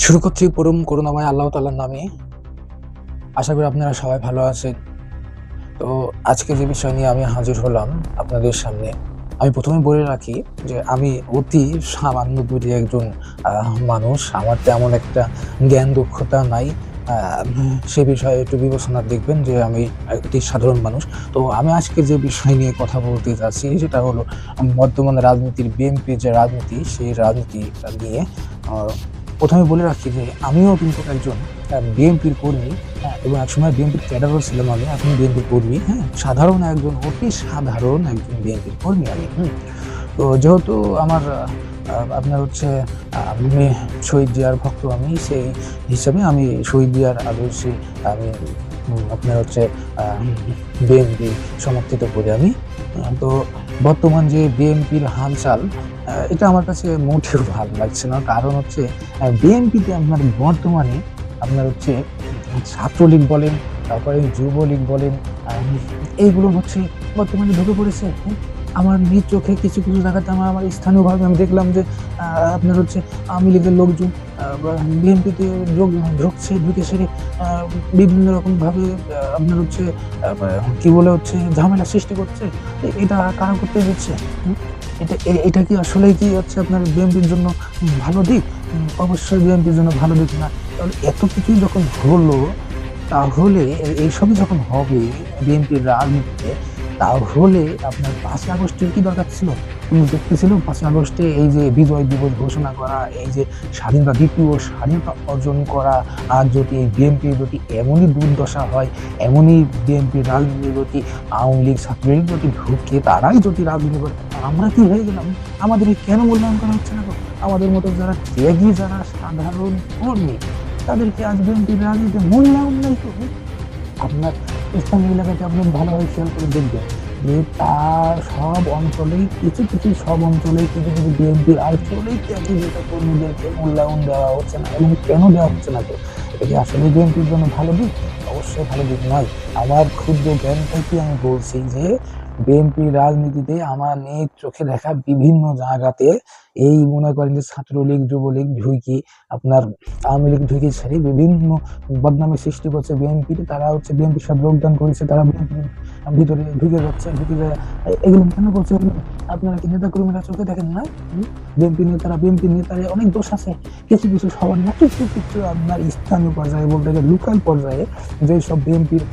শুরু করছি পরম করুণাময় আল্লাহ তাআলার নামে। আশা করি আপনারা সবাই ভালো আছেন। তো আজকে যে বিষয় নিয়ে আমি হাজির হলাম আপনাদের সামনে, আমি ১ম এ বলে রাখি যে আমি অতি সামান্য দুটি একজন মানুষ। আমার তেমন একটা জ্ঞান দক্ষতা নাই। আ সে বিষয়ে একটু বিবেচনা দেখবেন যে আমি একটি সাধারণ মানুষ। তো আমি আজকে যে বিষয় নিয়ে কথা বলতে যাচ্ছি সেটা হলো বর্তমান রাজনীতির বিএনপির যে রাজনীতি, সেই রাজনীতি নিয়ে। আ ১ম এ বলে রাখি যে আমিও কিন্তু একজন বিএনপির কর্মী। হ্যাঁ, এবং একসময় বিএনপির ক্যাডারও ছিলাম আমি। এখন বিএনপির কর্মী, হ্যাঁ? সাধারণ একজন, অতি সাধারণ একজন বিএনপির কর্মী আমি, হুম? তো যেহেতু আমার আপনার হচ্ছে আমি শহীদ জিয়ার ভক্ত আমি, সেই হিসাবে আমি শহীদ জিয়ার আদর্শে আমি আপনার হচ্ছে আ বিএনপি সমর্থিত করি আমি। তো বর্তমান যে বিএনপির হালচাল, এটা আমার কাছে মোটেও ভালো লাগছে না। কারণ হচ্ছে বিএনপিতে আপনার বর্তমানে আপনার হচ্ছে ছাত্রলীগ বলেন, তারপরে যুবলীগ বলেন, আম এইগুলো হচ্ছে বর্তমানে ঢুকে পড়েছে। হ্যাঁ? আমার নিজ চোখে কিছু জায়গাতে আমার স্থানীয়ভাবে আমি দেখলাম যে আপনার হচ্ছে আওয়ামী লীগের লোকজন বা বিএনপিতে ঢুকছে, ঢুকে সেরে আ বিভিন্ন রকমভাবে আপনার হচ্ছে বা কি বলে হচ্ছে ঝামেলা সৃষ্টি করছে। এটা কারা করতে দিচ্ছে? হুম? এটা কি আসলেই কি হচ্ছে আপনার বিএনপির জন্য ভালো দিক? অবশ্যই বিএনপির জন্য ভালো দিক না। তাহলে এত কিছুই যখন হলো, তাহলে এইসবই যখন হবে বিএনপির রাজনীতিতে, তাহলে আপনার ৫ই আগস্টের কি দরকার ছিল? তুমি দেখতেছিল ৫ই আগস্টে এই যে বিজয় দিবস ঘোষণা করা, এই যে স্বাধীনতা, দ্বিতীয় স্বাধীনতা অর্জন করা, আর যদি এই বিএনপির যদি এমনই দুর্দশা হয়, এমনই বিএনপির রাজনীতির প্রতি আওয়ামী লীগ, ছাত্রলীগ যদি ঢুকে তারাই যদি রাজনীতি করে, আমরা কি হয়ে গেলাম? আমাদেরকে কেন মূল্যায়ন করা হচ্ছে না গো? আমাদের মতো যারা ত্যাগী, যারা সাধারণ কর্মী, তাদেরকে আজ বিএনপির রাজনীতিতে মূল্যায়ন নাই তো। আপনার স্থানীয় এলাকাতে আপনি ভালোভাবে খেয়াল করে দেখবেন যে তার সব অঞ্চলেই সব অঞ্চলেই কিছু বিএনপির আসলেই ত্যাগী নেতা কর্মীদেরকে মূল্যায়ন দেওয়া হচ্ছে না, এবং কেন দেওয়া হচ্ছে না তো? এটা কি আসলে বিএনপির জন্য ভালো দিক? অবশ্যই ভালো দিক নয়। আমার ক্ষুদ্র জ্ঞান থেকে আমি বলছি যে বিএনপির রাজনীতিতে আমার নিজ চোখে দেখা বিভিন্ন জায়গাতে এই মনে করেন যে ছাত্রলীগ, যুবলীগ ঢুইকি আপনার আওয়ামী লীগ ঢুইকি ছেড়ে বিভিন্ন বদনামের সৃষ্টি করছে বিএনপির। তারা হচ্ছে বিএনপির সাথে যোগদান করেছে। তারা বিএনপির ভিতরে ঢুকে যাচ্ছে, ঢুকে যায়। এগুলো কেন করছে এগুলো? আপনারা কি নেতাকর্মীরা চোখে দেখেন না? বিএনপির নেতারা অনেক দোষ আছে। কিছু সবার না, কিছু আপনার স্থানীয় পর্যায়ে বলতে গেলে লোকাল পর্যায়ে যেসব বিএনপির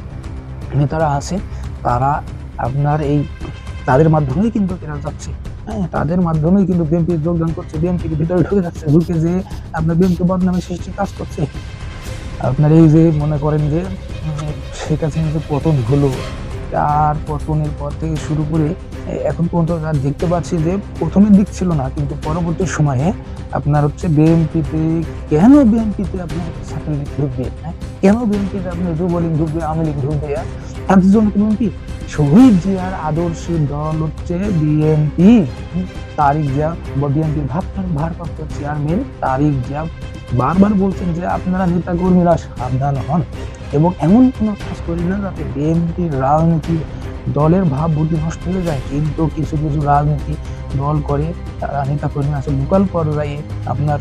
নেতারা আছে, তারা আপনার এই তাদের মাধ্যমেই কিন্তু এরা যাচ্ছে। হ্যাঁ? তাদের মাধ্যমেই কিন্তু বিএনপি যোগদান করছে। বিএনপির ভিতরে ঢুকে যাচ্ছে। ঢুকে যেয়ে আপনার বিএনপি বদনামের সৃষ্টির কাজ করছে। আপনার এই যে মনে করেন যে শেখ হাসিনার যে পতন হলো, তার পতনের পর থেকে শুরু করে এখন পর্যন্ত যা দেখতে পাচ্ছি যে ১ম এর দিক ছিল না, কিন্তু পরবর্তী সময়ে আপনার হচ্ছে বিএনপিতে আপনার ছাত্রলীগ ঢুকবে, হ্যাঁ? কেন বিএনপিতে আপনার যুবলীগ ঢুকবে, আওয়ামী লীগ ঢুকবে? তাদের জন্য কি বিএনপি? শহীদ জিয়ার আদর্শের দল হচ্ছে বিএনপি। তারিক জিয়া বিএনপির ভারপ্রাপ্ত চেয়ারম্যান তারিক জিয়া বারবার বলছেন যে আপনারা নেতাকর্মীরা সাবধান হন এবং এমন কোনো কাজ করি না যাতে বিএনপির রাজনীতি দলের ভাবমূর্তি নষ্ট হয়ে যায়। কিন্তু কিছু রাজনীতি দল করে, তারা নেতাকর্মী আছে লোকাল পর্যায়ে আপনার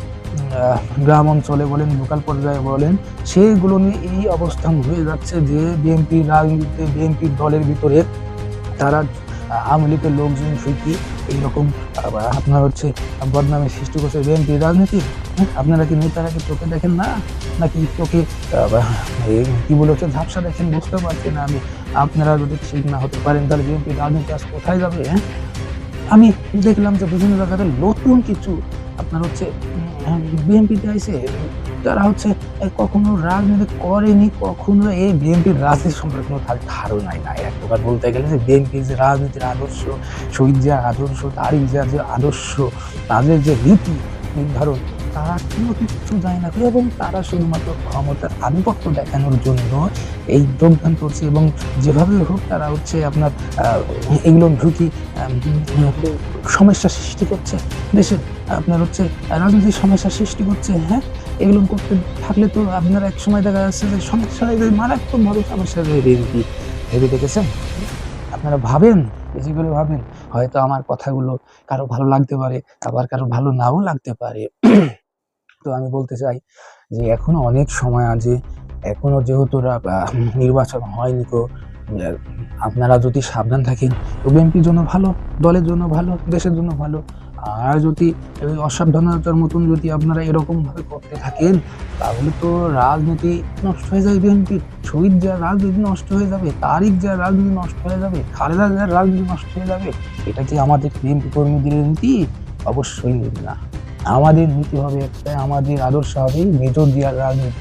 গ্রাম অঞ্চলে বলেন, লোকাল পর্যায়ে বলেন, সেইগুলো নিয়ে এই অবস্থান হয়ে যাচ্ছে যে বিএনপির রাজনীতিতে, বিএনপির দলের ভিতরে তারা আওয়ামী লীগের লোকজন ঢুকিয়ে এইরকম আপনার হচ্ছে বদনামের সৃষ্টি করছে বিএনপির রাজনীতি। আপনারা কি নেতারা কি চোখে দেখেন না? নাকি চোখে কি বলে হচ্ছে ঝাপসা দেখেন? বুঝতে পারছি না আমি। আপনারা যদি ঠিক না হতে পারেন তাহলে বিএনপির রাজনীতি আজ কোথায় যাবে, হ্যাঁ? আমি দেখলাম যে বিভিন্ন জায়গাতে নতুন কিছু আপনার হচ্ছে বিএনপিতে আইছে, যারা হচ্ছে কখনো রাজনীতি করেনি, কখনো এই বিএনপির রাজনীতি সম্পর্কে কোনো ধারণাই নাই। এক প্রকার বলতে গেলে যে বিএনপির যে রাজনীতির আদর্শ, শহীদ জিয়ার আদর্শ, তারেক জিয়ার যে আদর্শ, তাদের যে নীতি নির্ধারণ, তারা কোনো কিচ্ছু জানে না, এবং তারা শুধুমাত্র ক্ষমতার আধিপত্য দেখানোর জন্য এই যোগদান করছে, এবং যেভাবে হোক তারা হচ্ছে আপনার এগুলো ঢুকি সমস্যার সৃষ্টি করছে দেশের, আপনার হচ্ছে রাজনৈতিক সমস্যার সৃষ্টি করছে, হ্যাঁ? এগুলো করতে থাকলে তো আপনার একসময় দেখা যাচ্ছে যে সমস্যায় মারাত্মকভাবে সমস্যা হয়ে বিএনপি। ভেবে দেখেছেন? আপনারা ভাবেন, বেশি করে ভাবেন। হয়তো আমার কথাগুলো কারো ভালো লাগতে পারে, আবার কারো ভালো নাও লাগতে পারে। তো আমি বলতে চাই যে এখনো অনেক সময় আছে, এখনো যেহেতু নির্বাচন হয়নি, তো আপনারা যদি সাবধান থাকেন তো বিএনপির জন্য ভালো, দলের জন্য ভালো, দেশের জন্য ভালো। আর যদি এই অসাবধানতার মতন যদি আপনারা এরকমভাবে করতে থাকেন তাহলে তো রাজনীতি নষ্ট হয়ে যাবে বিএনপির। শহীদ জিয়ার রাজনীতি নষ্ট হয়ে যাবে, তারিক জিয়ার রাজনীতি নষ্ট হয়ে যাবে, খালেদা জিয়ার রাজনীতি নষ্ট হয়ে যাবে। এটা কি আমাদের বিএনপি কর্মীদের নীতি? অবশ্যই না। আমাদের নীতি হবে একটা, আমাদের আদর্শ হবে মেজর জিয়ার রাজনীতি।